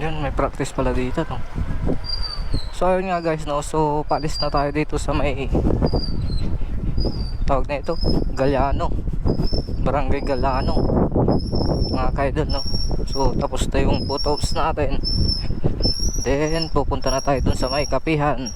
Ayun, may practice pala dito, no? So ayun nga guys, no? So palis na tayo dito sa may tawag na ito, Galiano, Barangay Galiano, mga kaidol, no? So tapos na yung photos natin. Then pupunta na tayo dun sa may kapihan.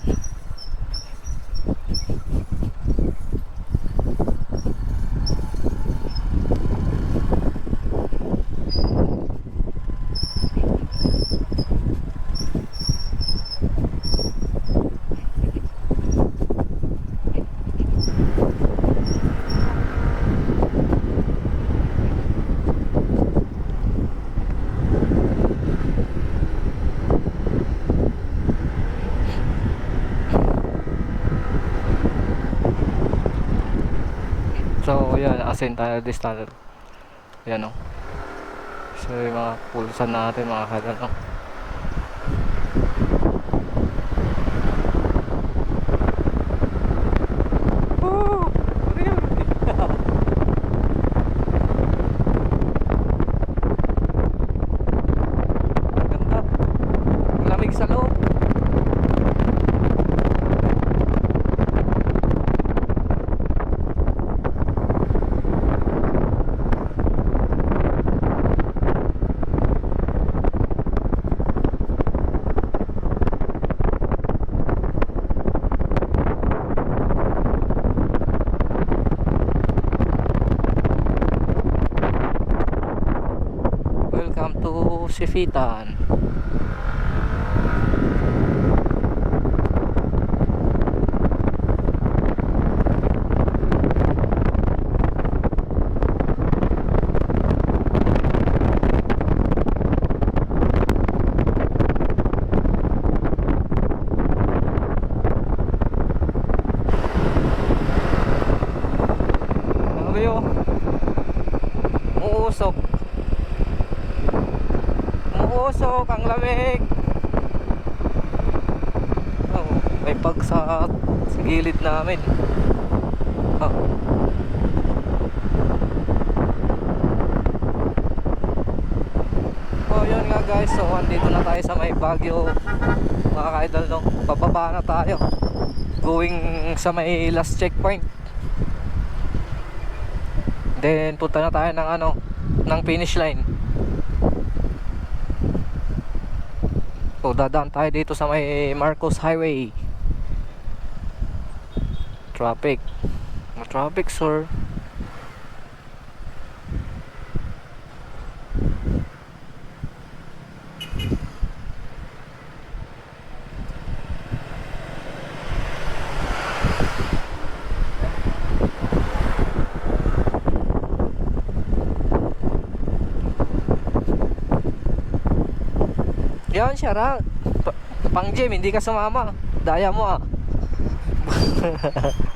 So yan, asin tayo this tunnel. Yan, no? So yung mga pulsan natin, mga kaidol, no? Woo! Ang ganda. Ang lamig sa loob. Welcome to Sifitan. Ano yun? Uusok. Umuusok, ang lamig. Oh, may pagsak sa gilid namin. Oh. Oh, yun nga guys. So, andito na tayo sa may Baguio, mga ka-idol, no? Pababa na tayo. Going sa may last checkpoint. Then, punta na tayo ng ano, ng finish line. So dadaan tayo dito sa may Marcos Highway. Traffic. Traffic, sir. Yan siya ra. Pang gym, hindi ka sumama. Daya mo, ah.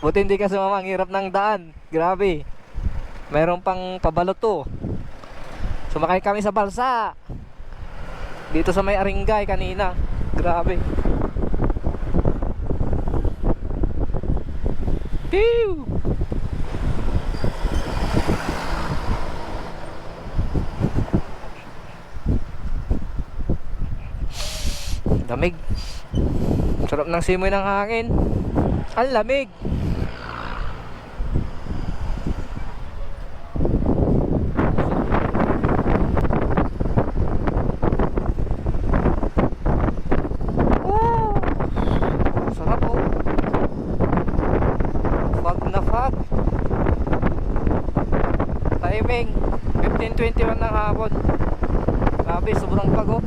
Buti hindi ka sumama. Ang hirap ng daan. Grabe. Mayroon pang pabalot to. Sumakay kami sa balsa dito sa may Aringay kanina. Grabe. Pew! Lamig. Sarap ng simoy ng hangin. Ang lamig. Oh, sarap, oh. Fog na fog. Timing 15:21 ng hapon. Grabe, sobrang pagod.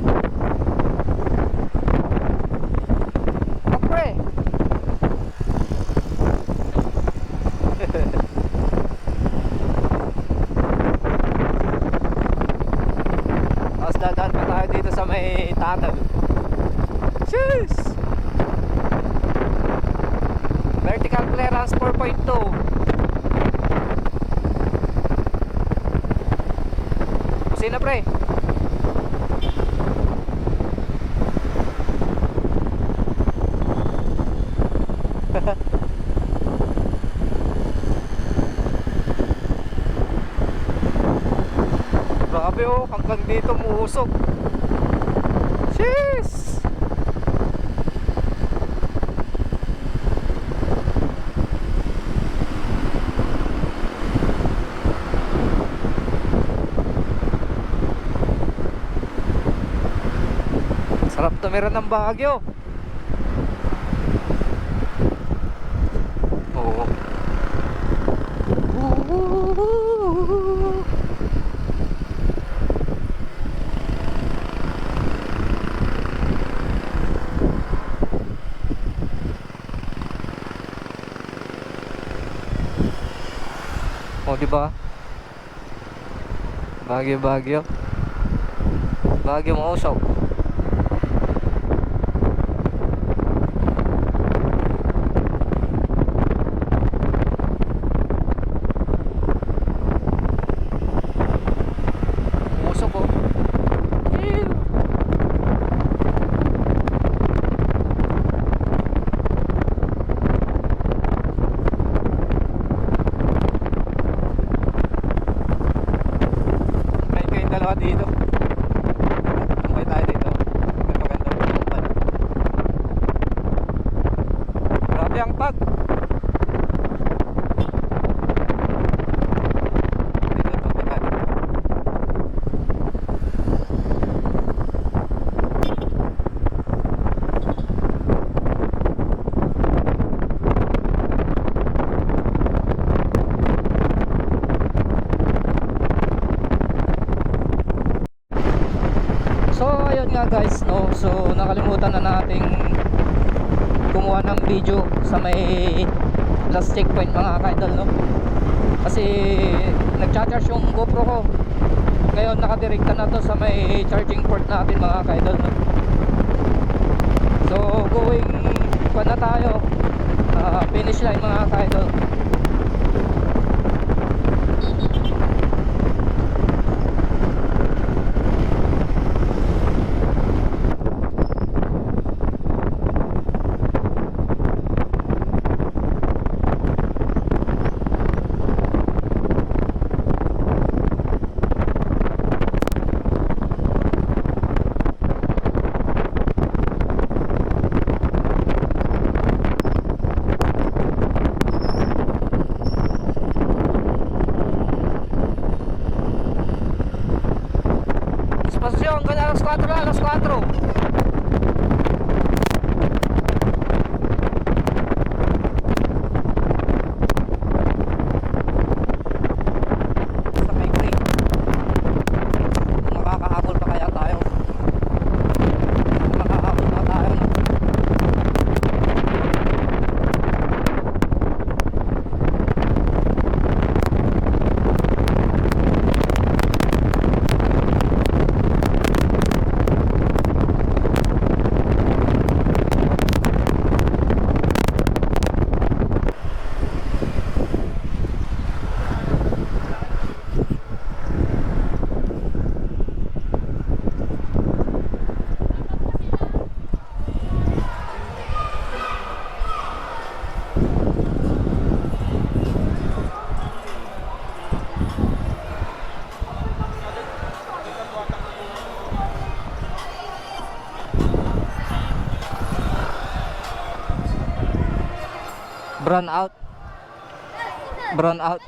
Tapos dadaan pa tayo dito sa may tunnel. Jeez! Vertical clearance 4.2. Kusina, pre. Grabe, oh, hanggang dito muusok. Cheers! Sarap tumira ng Baguio. Oo. Oh, di ba? Baguio, Baguio. Baguio mausok. Mausok oh. Ew. May kayong dalawa dito. Tumbay tayo dito. Maganda tumbay. Grabe ang pag. Dito tumbay tayo. So ayun nga guys, no. So nakalimutan na nating kumuha ng video sa may last checkpoint mga kaidol, no. Kasi nag-charge yung GoPro ko. Ngayon nakadirekta na to sa may charging port natin mga kaidol, no. So going pa na tayo. Finish line mga kaidol. Espasyon, ganyan alas 4 na, alas 4. Sa may creek. Makakahabol pa kaya tayo? Makakahabol pa tayo, no? Brown out. Brown out.